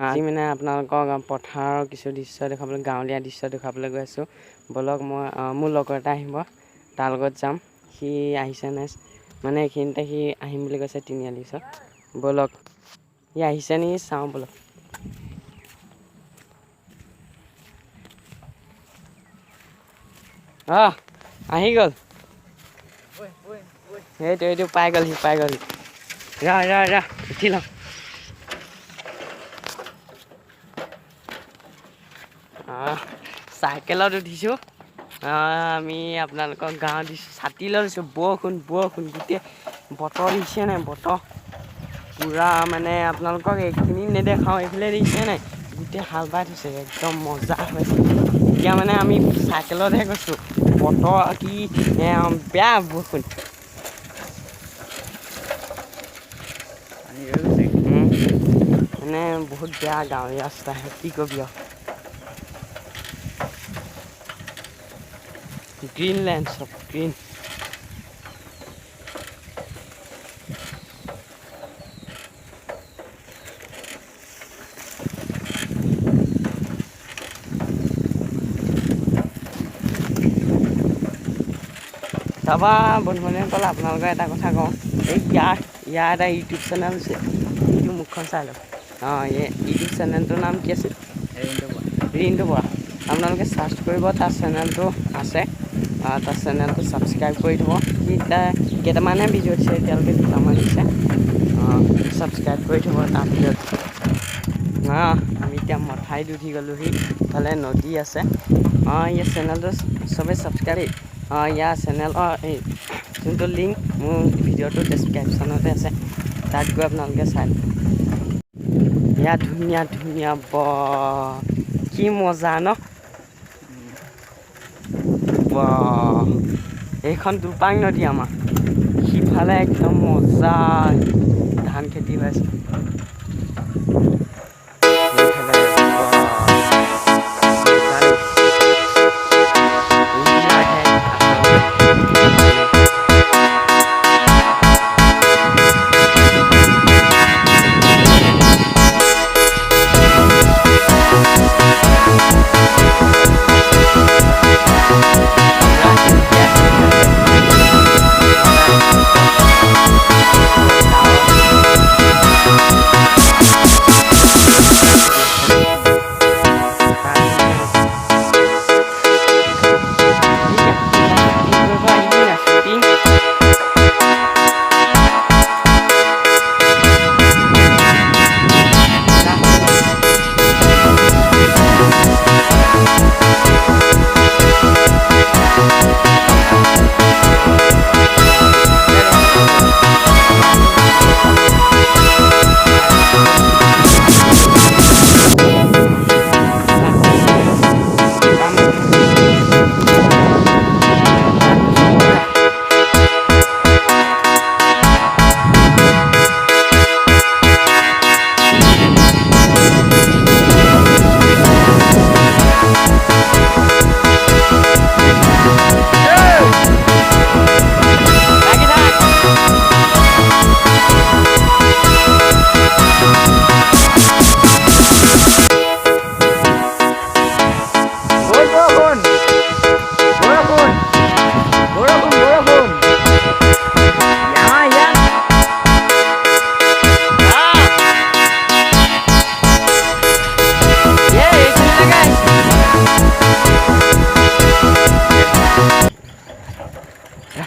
আজি মানে আপোনালোকক পথাৰৰ কিছু দৃশ্য দেখাবলৈ গাঁৱলীয়া দৃশ্য দেখাবলৈ গৈ আছোঁ। বলক মই মোৰ লগৰ এটা আহিব, তাৰ লগত যাম। সি আহিছে নাই মানে এইখিনিতে সি আহিম বুলি কৈছে তিনিআলি ওচৰত। বলক সি আহিছে নেকি চাওঁ বলক। আহি গ'ল। এইটো পাই গ'ল, সি পাই গ'ল। ৰা উঠি লওঁ। চাইকেলত উঠিছোঁ। আমি আপোনালোকৰ গাঁৱত দিছোঁ, ছাতি লৈ লৈছোঁ। বৰষুণ গোটেই বতৰ দিছে নাই, বতৰ পূৰা মানে আপোনালোকক এইখিনি নেদেখাওঁ, এইফালে দিছে নাই গোটেই হাল বাই থৈছে, একদম মজা হৈছে। এতিয়া মানে আমি চাইকেলতহে গৈছোঁ, বতৰ কি বেয়া বৰষুণ। মানে বহুত বেয়া গাঁৱলীয়া ৰাস্তা, কি কবি আৰু। গ্ৰীণলেণ্ড চব গ্ৰীণ। তাৰপৰা বন্ধু-বান্ধৱীসকল আপোনালোকৰ এটা কথা কওঁ, এই ইয়াৰ এটা ইউটিউব চেনেল আছে, ইউটিউব মুখখন চাই লওক। ইউটিউব চেনেলটোৰ নাম কি আছিল? ৰিণ্টু বৰা। আপোনালোকে চাৰ্চ কৰিব, তাৰ চেনেলটো আছে। তাৰ চেনেলটো ছাবস্ক্ৰাইব কৰি থ'ব। সি কেইটামানহে ভিডিঅ' দিছে, এতিয়ালৈকে দুটামান দিছে। ছাবস্ক্ৰাইব কৰি থ'ব তাৰ ভিডিঅ'ত। আমি এতিয়া মথাউৰিত উঠি গ'লোহি, ইফালে নদী আছে। ইয়াৰ চেনেলটো চবেই ছাবস্ক্ৰাইব। ইয়াৰ চেনেলৰ এই যোনটো লিংক মোৰ ভিডিঅ'টো ডেছক্ৰিপশ্যনতে আছে, তাত গৈ আপোনালোকে চাই। ইয়াত ধুনীয়া কি মজা ন। এইখন দুপাং নদী আমাৰ, সিফালে একদম মজা ধান খেতি হৈ আছে।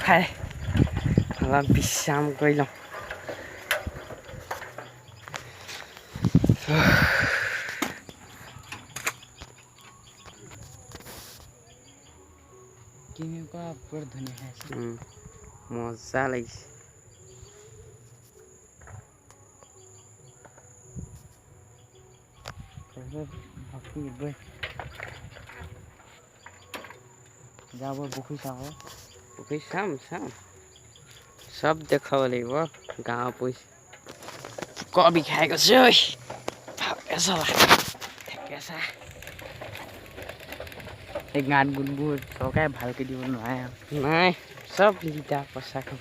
খাই অলপ বিশ্ৰাম কৰি লওঁ। কেনেকুৱা বৰ ধুনীয়া হৈ আছে, মজা লাগিছে। যাব পুখুৰী চাম চব দেখাব লাগিব। গাঁৱৰ পৰিস্থিতি বিষাই গৈছে ঐ, ভালকে চলা থেকেচা। এই গাঁত গোটবোৰ চৰকাৰে ভালকে দিব নোৱাৰে, নাই চব লিটাৰ পইচা খাব।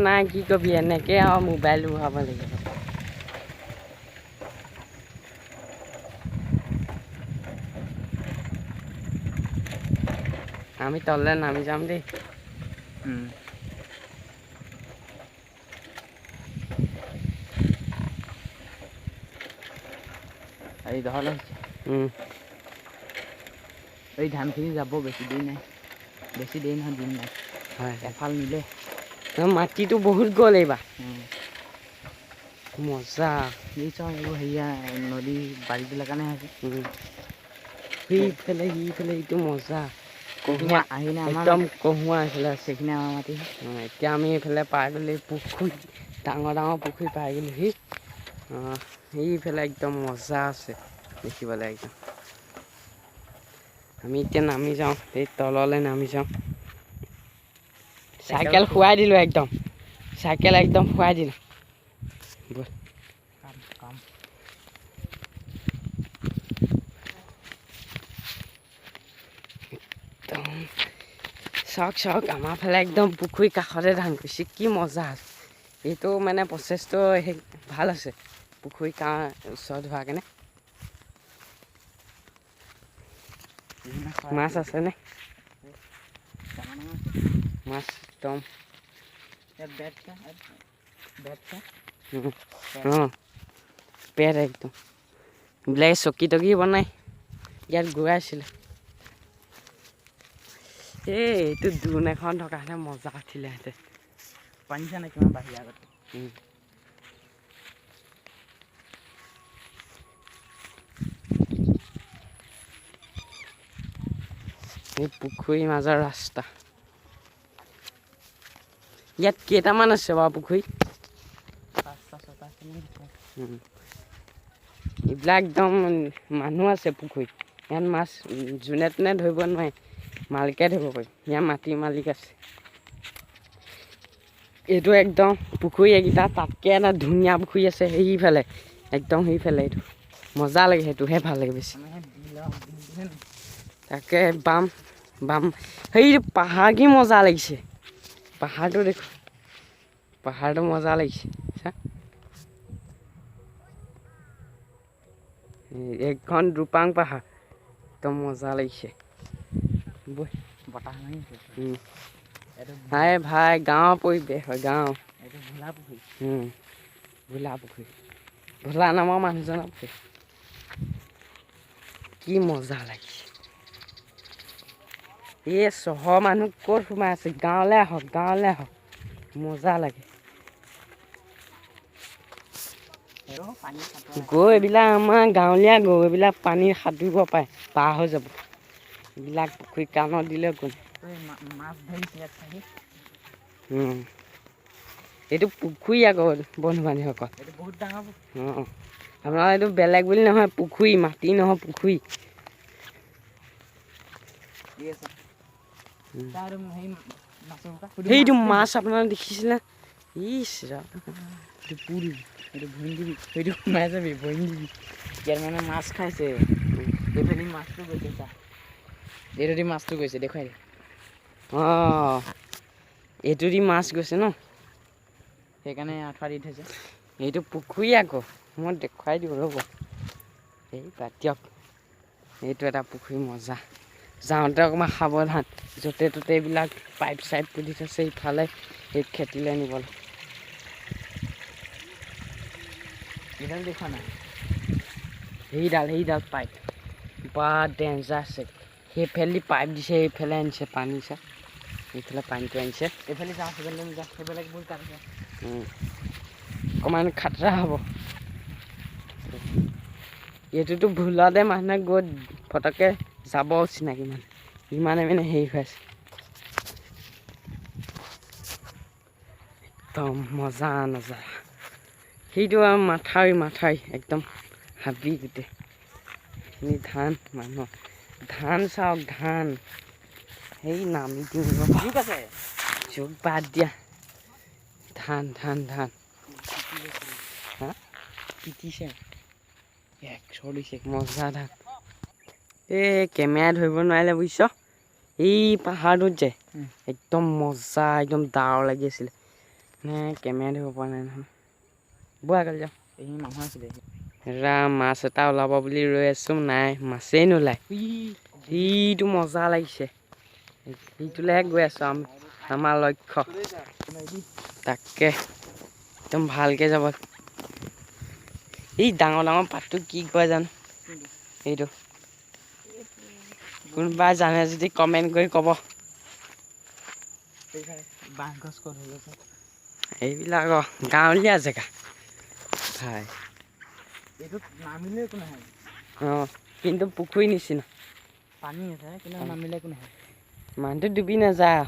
নাই কি কবি এনেকৈ আৰু মোবাইল উহাব লাগিব আমি তললৈ নামি যাম দেই এই দহলে এই ধানখিনি যাব বেছি দেৰি নাই বেছি দেৰি নহয় দিন নাই হয় এফাল নিলে মাটিটো বহুত গ'ল এইবাৰ মজা এই চব এইবোৰ হেৰিয়া নদী বাৰীবিলাক কাৰণে আছে সিফালে সিটো মজা কহুৱা আহিলে একদম কহুৱা এইফালে আছে সেইখিনি আমাৰ মাটি এতিয়া আমি এইফালে পাই গ'লো পুখুৰী ডাঙৰ ডাঙৰ পুখুৰী পাই গ'লো সেইফালে একদম মজা আছে দেখিবলৈ একদম আমি এতিয়া নামি যাওঁ এই তললৈ নামি যাওঁ চাইকেল শুৱাই দিলোঁ একদম চাইকেল একদম শুৱাই দিলোঁ চাওক আমাৰ ফালে একদম পুখুৰী কাষতে ধান কৰিছে কি মজা আছে এইটো মানে প্ৰচেছটো ভাল আছে পুখুৰী ওচৰত হোৱা কাৰণে মাছ আছেনে মাছ একদম পেট একদম বোলে চকী টকী বনাই ইয়াত ঘূৰাইছিলে এইটো দোণ এখন থকাহেঁতেন মজা উঠিলেহেঁতেন পানী চানে কিমান বাঢ়ি আগতে এই পুখুৰীৰ মাজৰ ৰাস্তা ইয়াত কেইটামান আছে বাৰু পুখুৰী এইবিলাক একদম মানুহ আছে পুখুৰীত ইয়াত মাছ যোনে তোনে ধৰিব নোৱাৰে মালিকে ধৰিব পাৰি ইয়াৰ মাটিৰ মালিক আছে এইটো একদম পুখুৰী এইকেইটা তাতকৈ এটা ধুনীয়া পুখুৰী আছে সেইফালে একদম সেইফালে এইটো মজা লাগে সেইটোহে ভাল লাগে বেছি তাকে বাম সেইটো পাহাৰ কি মজা লাগিছে পাহাৰটো দেখো পাহাৰটো মজা লাগিছে এইখন দুপাং পাহাৰ একদম মজা লাগিছে বতাহ মাৰিছে হাই ভাই গাঁৱৰ পৰিৱেশ হয় গাঁও এইটো ভোলা পুখুৰী ভোলা পুখুৰী ভোলা নামৰ মানুহজনৰ পুখুৰী কি মজা লাগিছে এই চহৰ মানুহ ক'ত সোমাই আছে গাঁৱলৈ আহক মজা লাগে গৰু এইবিলাক আমাৰ গাঁৱলীয়া গৰু এইবিলাক পানী সাঁতুৰিব পাৰে পাৰ হৈ যাব এইবিলাক পুখুৰী কাণত দিলে কোন মাছ ধৰিছে এইটো পুখুৰী আকৌ বন্ধু বান্ধৱীসকল এইটো বহুত ডাঙৰ আপোনাৰ এইটো বেলেগ বুলি নহয় পুখুৰী মাটি নহয় পুখুৰী সেইটো মাছ আপোনালোকে দেখিছিলে সেইটো সোমাই যাবি বহি দিবি ইয়াত মানে মাছ খাইছে এইফালে মাছটো গৈছে চা এইটো দি মাছটো গৈছে দেখুৱাই দে এইটো দি মাছ গৈছে ন সেইকাৰণে আঁঠুৱা দি থৈছে এইটো পুখুৰী আকৌ মই দেখুৱাই দিওঁ ৰ'ব এই বাদ দিয়ক এইটো এটা পুখুৰী মজা যাওঁতে অকণমান সাৱধান য'তে ত'তে এইবিলাক পাইপ চাইপ পুতি থৈছে ইফালে এই খেতিলৈ নিবলৈ এইডাল দেখা নাই সেইডাল পাইপ বা ডেঞ্জাৰ আছে সেইফালেদি পাইপ দিছে এইফালে আনিছে পানী চা এইফালে পানীটো আনিছে এইফালে যাওঁ সেইফালে যাওঁ সেইবিলাক বহুত কাটিছে অকণমান খাতৰা হ'ব এইটোতো ভুলতে মানুহে গৈ ফটককৈ যাব চিনাকি মানুহ ইমানে মানে হেৰি হৈ আছে একদম মজা নজৰা সেইটো আৰু মাথাউৰি একদম হাবি গোটেই এইখিনি ধান মানুহ ধান চাওক ধান সেই নামি দিওঁ ঠিক আছে চব বাদ দিয়া ধান হা পিটিছে চলিছে মজা ধান এই কেমেৰা ধৰিব নোৱাৰিলে বুজিছ এই পাহাৰটোত যে একদম মজা একদম ডাৱৰ লাগি আছিলে নে কেমেৰা ধৰিব পৰা নাই নহয় ব'লা কালি যাওঁ এইখিনি মানুহ আছিলে ৰাম মাছ এটা ওলাব বুলি ৰৈ আছোঁ নাই মাছেই নোলায় সিটো মজা লাগিছে সিটোলৈহে গৈ আছোঁ আমাৰ লক্ষ্য তাকে একদম ভালকৈ যাব এই ডাঙৰ ডাঙৰ পাতটো কি কয় জানো এইটো কোনোবা জানে যদি কমেণ্ট কৰি ক'ব বাঁহ গছ ক'ত হৈ গৈছে এইবিলাক গাঁৱলীয়া জেগা হয় এইটোত নামিলে একো নাহে অঁ কিন্তু পুখুৰী নিচিনা পানী আছে কিন্তু নামিলে একো নাহে মানুহটো ডুবি নাযায়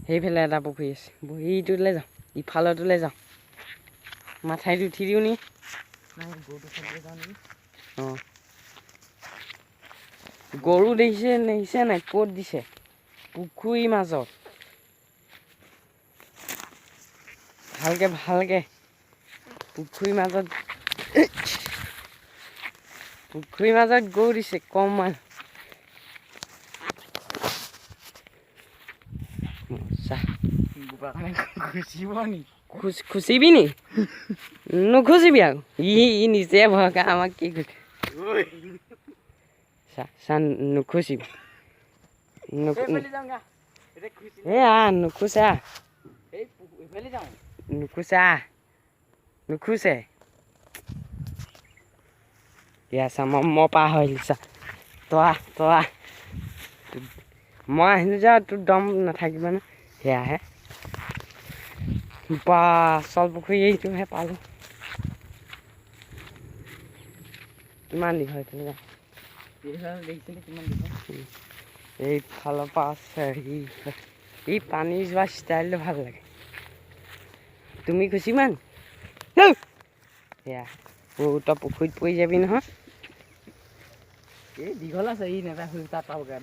সেইফালে এটা পুখুৰী আছে বহীটোলৈ যাওঁ ইফালটোলৈ যাওঁ মাথাইত উঠি দিওঁ নি নাই গৰুটো খাবলৈ যাওঁ নেকি অঁ গৰু দেখিছে নাই ক'ত দিছে পুখুৰীৰ মাজত ভালকে পুখুৰীৰ মাজত গৰু দিছে কম মান মজা খুচিবি নি নুখুচিবি আৰু ই নিজে ভয়কা আমাক কি কৈছে চা নুখুচিবি নুখুচা নুখুচে ইয়া চা মই পাৰ হৈ চা তৰা মই আহিলোঁ যা তোৰ দম নাথাকিব ন সেয়াহে বা চল পুখুৰী এইটোহে পালোঁ কিমান দীঘল এইটো দেখিছিলে কিমান দীঘল এইফালৰ পৰা আছে এই পানী যোৱা ষ্টাইলটো ভাল লাগে তুমি খুচিবা নি সেয়া তই পুখুৰীত পৰি যাবি নহয় এই দীঘল আছে ই নেতা শুই তাত পাবগৈ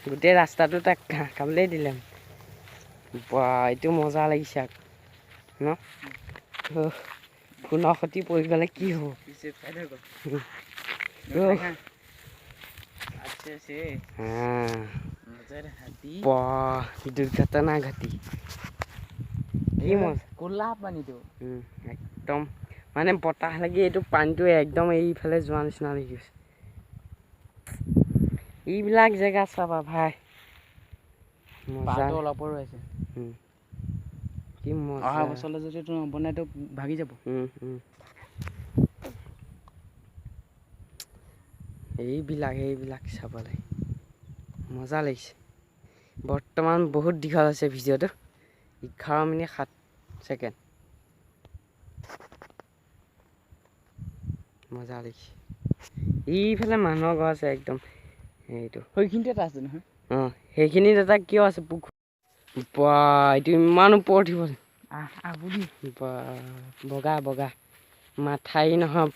গোটেই ৰাস্তাটো তাক ঘাঁহ খাবলৈ দিলে বা এইটো মজা লাগিছে আকৌ ন ফোনৰ সৈতে পৰি গ'লে কি হ'ব দুৰ্ঘটনা ঘটি কি মজা ক'লা পানীটো একদম মানে বতাহ লাগি এইটো পানীটো একদম এইফালে যোৱা নিচিনা লাগি গৈছে এইবিলাক জেগা চাবা ভাই মজা অলপ ৰৈছে কি মজা অহা বছৰলৈ যদি তোৰ নবনাইতো ভাগি যাব এইবিলাক চাবলৈ মজা লাগিছে বৰ্তমান বহুত দীঘল হৈছে ভিডিঅ'টো 11 মিনিট 7 ছেকেণ্ড মজা লাগিছে এইফালে মানুহৰ ঘৰ আছে একদম এইটো সেইখিনিতে এটা আছে নহয় অঁ সেইখিনিত এটা কিয় আছে পুখুৰী বা এইটো ইমান ওপৰত উঠিব বা বগা মাথাই নহয়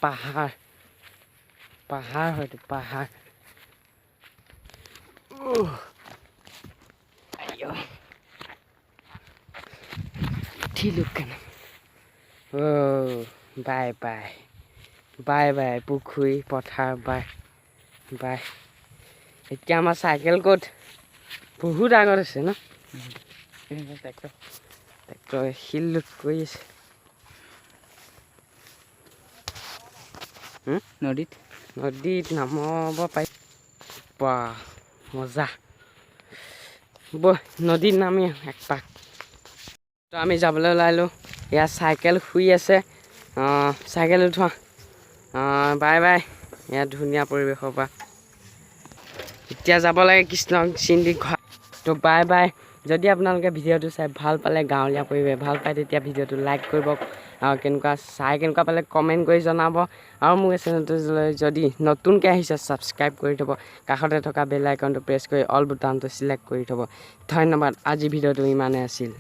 পাহাৰ হয়তো পাহাৰ উঠিলোঁ কেনে বাই পুখুৰী পথাৰ বাই এতিয়া আমাৰ চাইকেল ক'ত বহুত আগত আছে ন ট্ৰেক্টৰ শিল লোড কৰি আছে নদীত নামাব পাৰি বা মজা বৈ নদীত নামি এক পাক তো আমি যাবলৈ ওলালোঁ ইয়াত চাইকেল শুই আছে চাইকেল উঠোৱা বাই ইয়াত ধুনীয়া পৰিৱেশৰ পৰা এতিয়া যাব লাগে কৃষ্ণ চিন্দি ঘৰ তো বাই যদি আপোনালোকে ভিডিঅ'টো চাই ভাল পালে গাঁৱলীয়া পৰিৱেশ ভাল পায় তেতিয়া ভিডিঅ'টো লাইক কৰিব আৰু কেনেকুৱা পালে কমেণ্ট কৰি জনাব আৰু মোৰ এই চেনেলটো যদি নতুনকৈ আহিছে ছাবস্ক্ৰাইব কৰি থ'ব কাষতে থকা বেল আইকনটো প্ৰেছ কৰি অল বুটামটো ছিলেক্ট কৰি থ'ব ধন্যবাদ আজি ভিডিঅ'টো ইমানেই আছিল